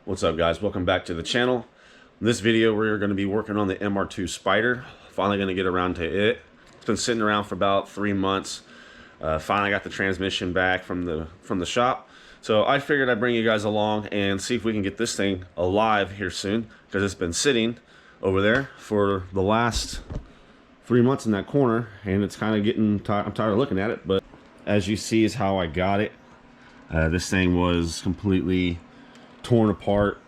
What's up, guys? Welcome back to the channel. In this video we're going to be working on the MR2 Spyder. Finally going to get around to it. It's been sitting around for about 3 months. Finally got the transmission back from the shop, so I figured I'd bring you guys along and see if we can get this thing alive here soon, because it's been sitting over there for the last 3 months in that corner, and it's kind of getting I'm tired of looking at it. But as you see is how I got it. This thing was completely torn apart.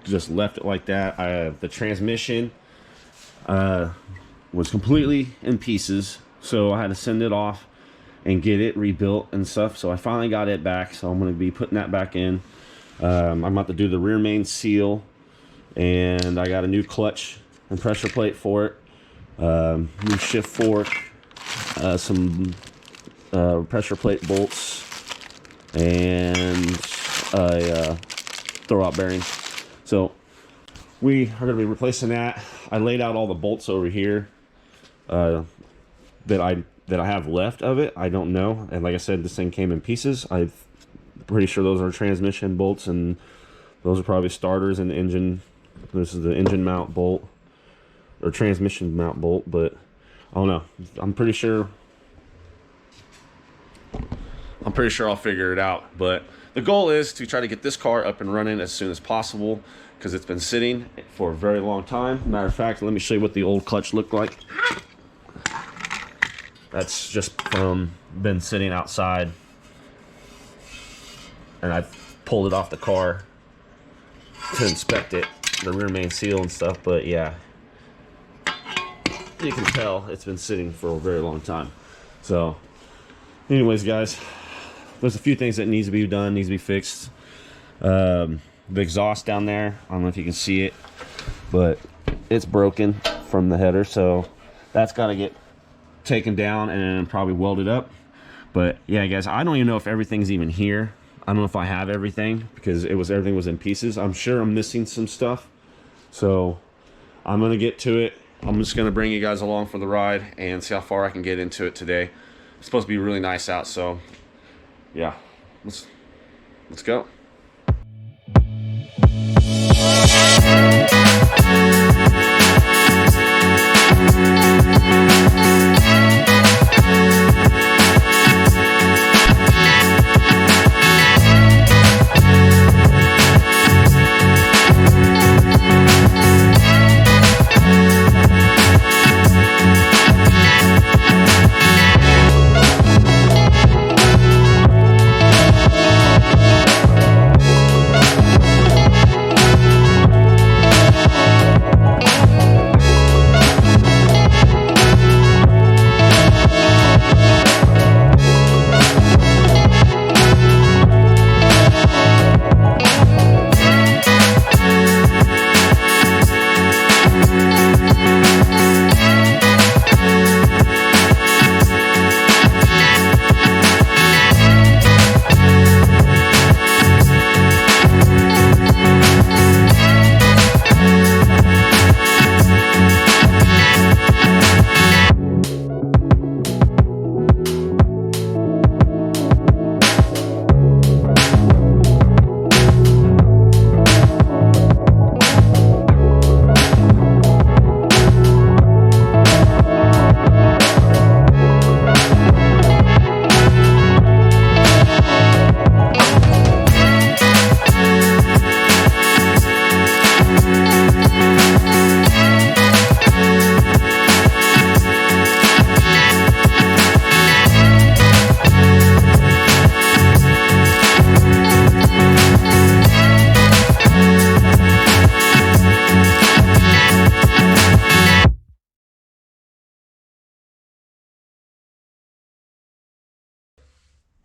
Just left it like that. The transmission was completely in pieces, so I had to send it off and get it rebuilt and stuff. So I finally got it back, so I'm going to be putting that back in. I'm about to do the rear main seal, and I got a new clutch and pressure plate for it, new shift fork, some pressure plate bolts, and a throwout bearing. So we are going to be replacing that. I laid out all the bolts over here that I have left of it. I don't know, and like I said, this thing came in pieces. I'm pretty sure those are transmission bolts, and those are probably starters and engine. This is the engine mount bolt or transmission mount bolt, but I don't know. I'm pretty sure I'll figure it out. But the goal is to try to get this car up and running as soon as possible, because it's been sitting for a very long time. Matter of fact, let me show you what the old clutch looked like. That's just from been sitting outside, and I pulled it off the car to inspect it, the rear main seal and stuff. But yeah, you can tell it's been sitting for a very long time. So anyways, guys, there's a few things that needs to be done, needs to be fixed. The exhaust down there, I don't know if you can see it, but it's broken from the header, so that's got to get taken down and probably welded up. But yeah, guys, I don't even know if everything's even here. I don't know if I have everything, because everything was in pieces. I'm sure I'm missing some stuff, so I'm gonna get to it. I'm just gonna bring you guys along for the ride and see how far I can get into it today. It's supposed to be really nice out, so yeah, let's go.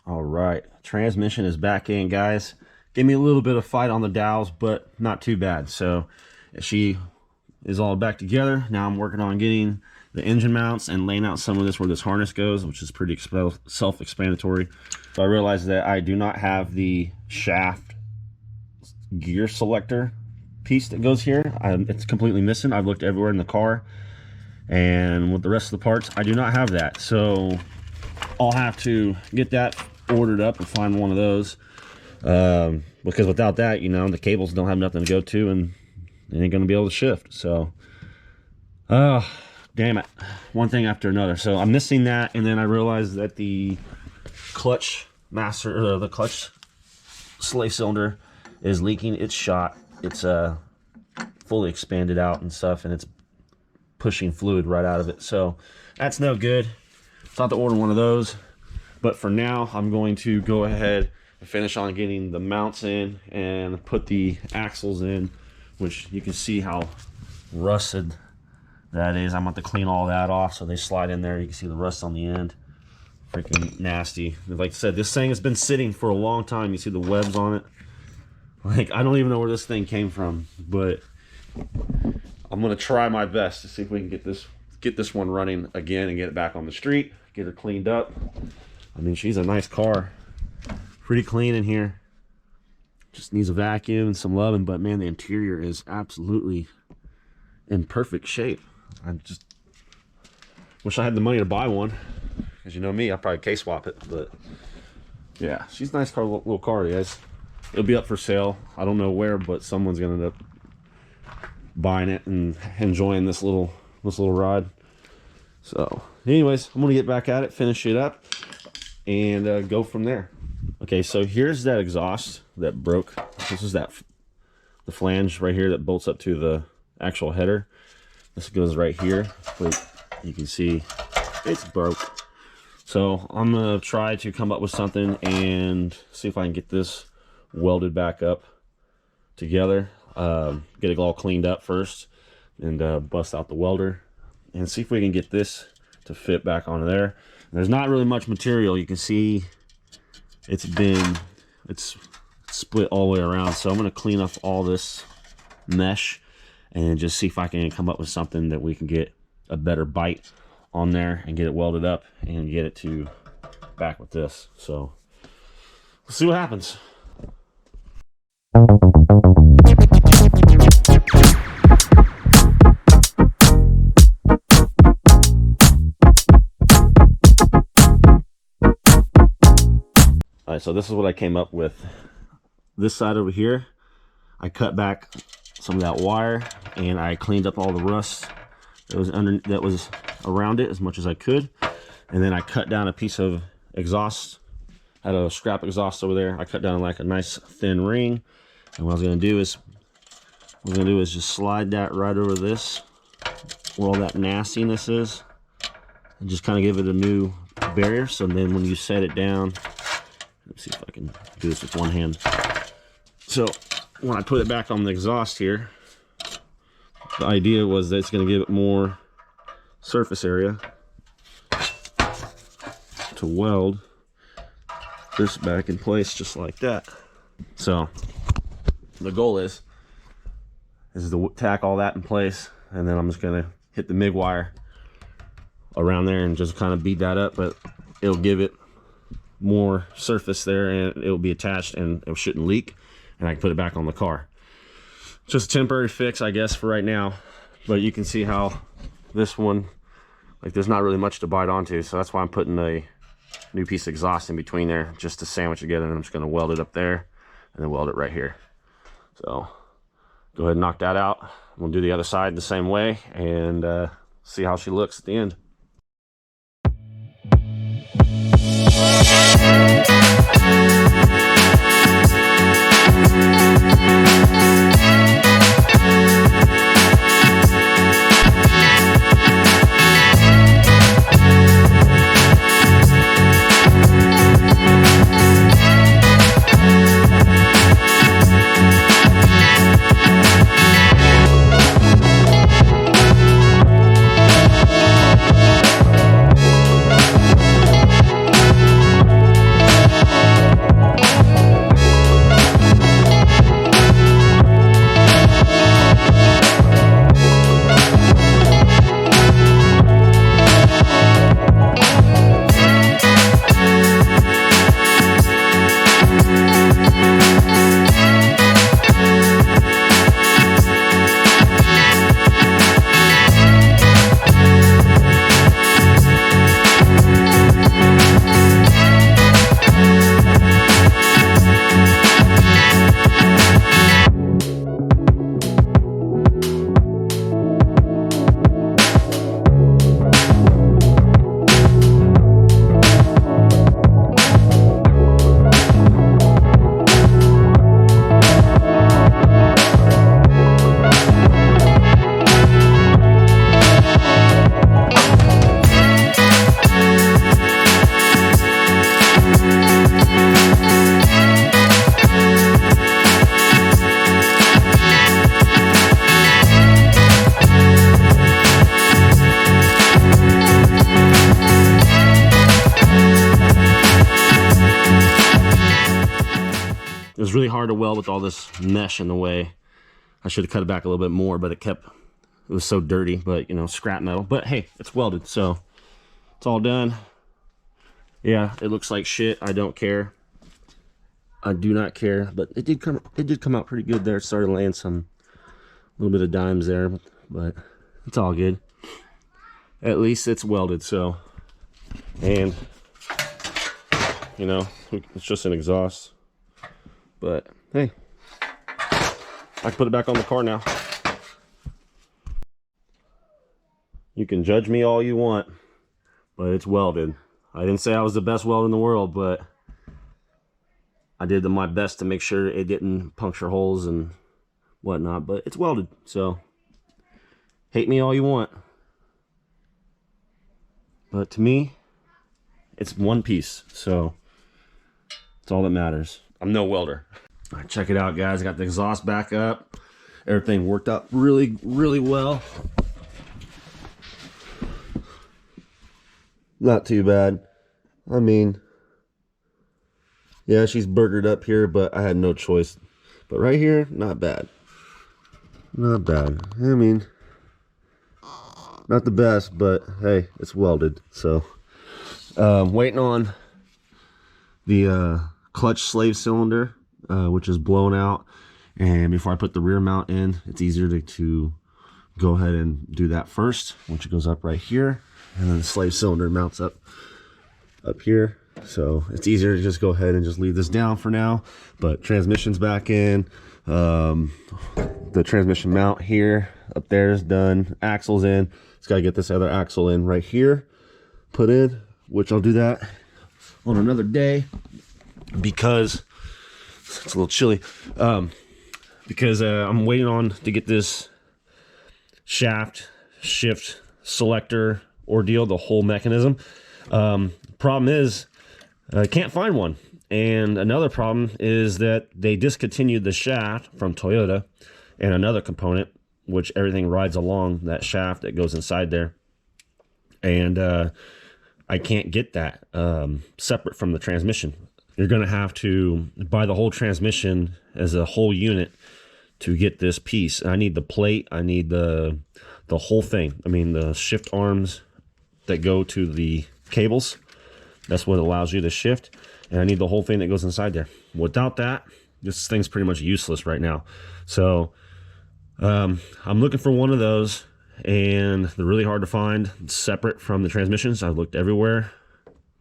All right, transmission is back in, guys. Gave me a little bit of fight on the dowels, but not too bad. So she is all back together. Now I'm working on getting the engine mounts and laying out some of this where this harness goes, which is pretty self-explanatory. So I realized that I do not have the shaft gear selector piece that goes here. It's completely missing. I've looked everywhere in the car, and with the rest of the parts, I do not have that. So I'll have to get that ordered up and find one of those. because without that, you know, the cables don't have nothing to go to, and they ain't gonna be able to shift. So, oh, damn it, one thing after another. So I'm missing that, and then I realized that the clutch master, the clutch slave cylinder is leaking. It's shot. It's fully expanded out and stuff, and it's pushing fluid right out of it. So that's no good. Thought to order one of those, but for now I'm going to go ahead and finish on getting the mounts in and put the axles in, which you can see how rusted that is. I'm going to clean all that off so they slide in there. You can see the rust on the end. Freaking nasty. Like I said, this thing has been sitting for a long time. You see the webs on it. Like, I don't even know where this thing came from, but I'm going to try my best to see if we can get this one running again and get it back on the street, get her cleaned up. I mean, she's a nice car. Pretty clean in here. Just needs a vacuum and some loving, but man, the interior is absolutely in perfect shape. I just wish I had the money to buy one, because you know me, I'll probably case swap it. But yeah, she's a nice car, little car, guys. It'll be up for sale. I don't know where, but someone's gonna end up buying it and enjoying this little ride. So anyways, I'm gonna get back at it, finish it up, and go from there. Okay, so here's that exhaust that broke. This is the flange right here that bolts up to the actual header. This goes right here, but you can see it's broke. So I'm gonna try to come up with something and see if I can get this welded back up together. Get it all cleaned up first, and bust out the welder and see if we can get this to fit back onto there. And there's not really much material. You can see it's split all the way around. So I'm going to clean up all this mesh and just see if I can come up with something that we can get a better bite on there and get it welded up and get it to back with this. So we'll see what happens. All right, so this is what I came up with. This side over here, I cut back some of that wire and I cleaned up all the rust that was around it as much as I could, and then I cut down a piece of exhaust. I had a scrap exhaust over there. I cut down like a nice thin ring, and what I was gonna do is just slide that right over this where all that nastiness is, and just kind of give it a new barrier. So then when you set it down, let's see if I can do this with one hand. So when I put it back on the exhaust here, the idea was that it's going to give it more surface area to weld this back in place just like that. So the goal is to tack all that in place, and then I'm just going to hit the MIG wire around there and just kind of beat that up, but it'll give it more surface there, and it'll be attached and it shouldn't leak, and I can put it back on the car. Just a temporary fix, I guess, for right now. But you can see how this one, like, there's not really much to bite onto, so that's why I'm putting a new piece of exhaust in between there just to sandwich it together, and I'm just going to weld it up there and then weld it right here. So go ahead and knock that out. We'll do the other side the same way and see how she looks at the end. was really hard to weld with all this mesh in the way. I should have cut it back a little bit more, but it was so dirty, but you know, scrap metal. But hey, it's welded, so it's all done. Yeah, it looks like shit. I don't care. I do not care, but it did come out pretty good there. It started laying a little bit of dimes there, but it's all good. At least it's welded, so. And you know, it's just an exhaust, but hey, I can put it back on the car now. You can judge me all you want, but it's welded. I didn't say I was the best welder in the world, but I did my best to make sure it didn't puncture holes and whatnot, but it's welded, so hate me all you want. But to me, it's one piece, so it's all that matters. I'm no welder. All right, check it out, guys. I got the exhaust back up. Everything worked out really, really well. Not too bad. I mean, yeah, she's burgered up here, but I had no choice. But right here, not bad. Not bad. I mean, not the best, but hey, it's welded. So, waiting on the clutch slave cylinder, which is blown out. And before I put the rear mount in, it's easier to go ahead and do that first, which goes up right here. And then the slave cylinder mounts up here. So it's easier to just go ahead and just leave this down for now. But transmission's back in. The transmission mount here, up there is done. Axle's in. Just got to get this other axle in right here, put in, which I'll do that on another day because it's a little chilly. Because I'm waiting on to get this shaft shift selector ordeal, the whole mechanism. Problem is, I can't find one. And another problem is that they discontinued the shaft from Toyota and another component, which everything rides along that shaft that goes inside there. And I can't get that separate from the transmission. You're going to have to buy the whole transmission as a whole unit to get this piece. I need the plate. I need the whole thing. I mean, the shift arms that go to the cables. That's what allows you to shift. And I need the whole thing that goes inside there. Without that, this thing's pretty much useless right now. So I'm looking for one of those, and they're really hard to find separate from the transmissions. I've looked everywhere.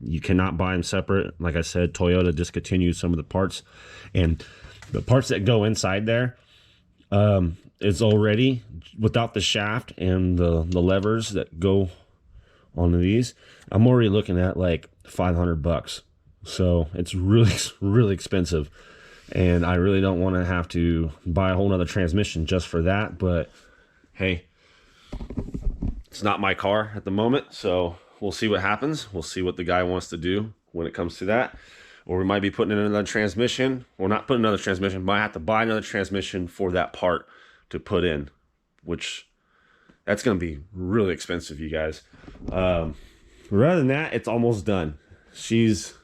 You cannot buy them separate. Like I said, Toyota discontinued some of the parts, and the parts that go inside there is already without the shaft and the levers that go onto these. I'm already looking at like $500. So it's really, really expensive. And I really don't want to have to buy a whole nother transmission just for that. But hey, it's not my car at the moment. So we'll see what happens. We'll see what the guy wants to do when it comes to that. Or we might be putting in another transmission. Or not putting another transmission. Might have to buy another transmission for that part to put in. Which, that's going to be really expensive, you guys. Rather than that, it's almost done. She's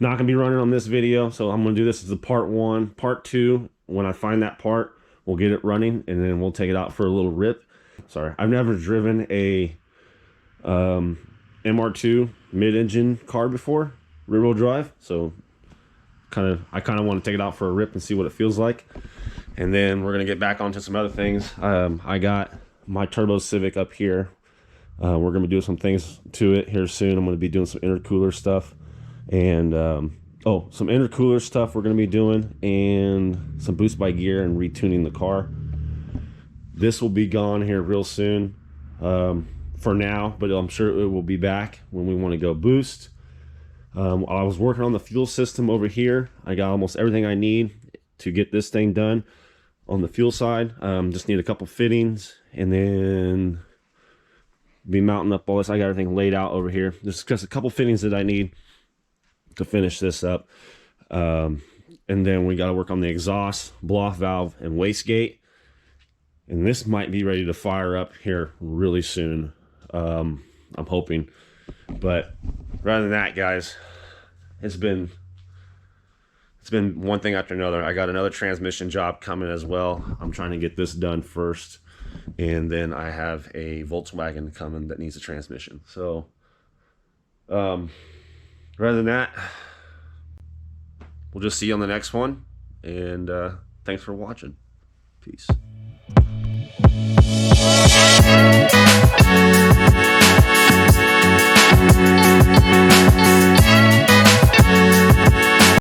not gonna be running on this video, so I'm gonna do this as a part one. Part two, when I find that part, we'll get it running and then we'll take it out for a little rip. Sorry, I've never driven a MR2 mid-engine car before, rear-wheel drive, so I kind of want to take it out for a rip and see what it feels like. And then we're gonna get back onto some other things. I got my Turbo Civic up here. We're gonna be doing some things to it here soon. I'm gonna be doing some intercooler stuff. And some intercooler stuff we're going to be doing, and some boost by gear and retuning the car. This will be gone here real soon for now, but I'm sure it will be back when we want to go boost. I was working on the fuel system over here. I got almost everything I need to get this thing done on the fuel side. Just need a couple fittings and then be mounting up all this. I got everything laid out over here. There's just a couple fittings that I need to finish this up, and then we got to work on the exhaust, blow-off valve, and wastegate, and this might be ready to fire up here really soon. I'm hoping, but rather than that, guys, it's been it's been one thing after another. I got another transmission job coming as well. I'm trying to get this done first, and then I have a Volkswagen coming that needs a transmission. So rather than that, we'll just see you on the next one, and thanks for watching. Peace.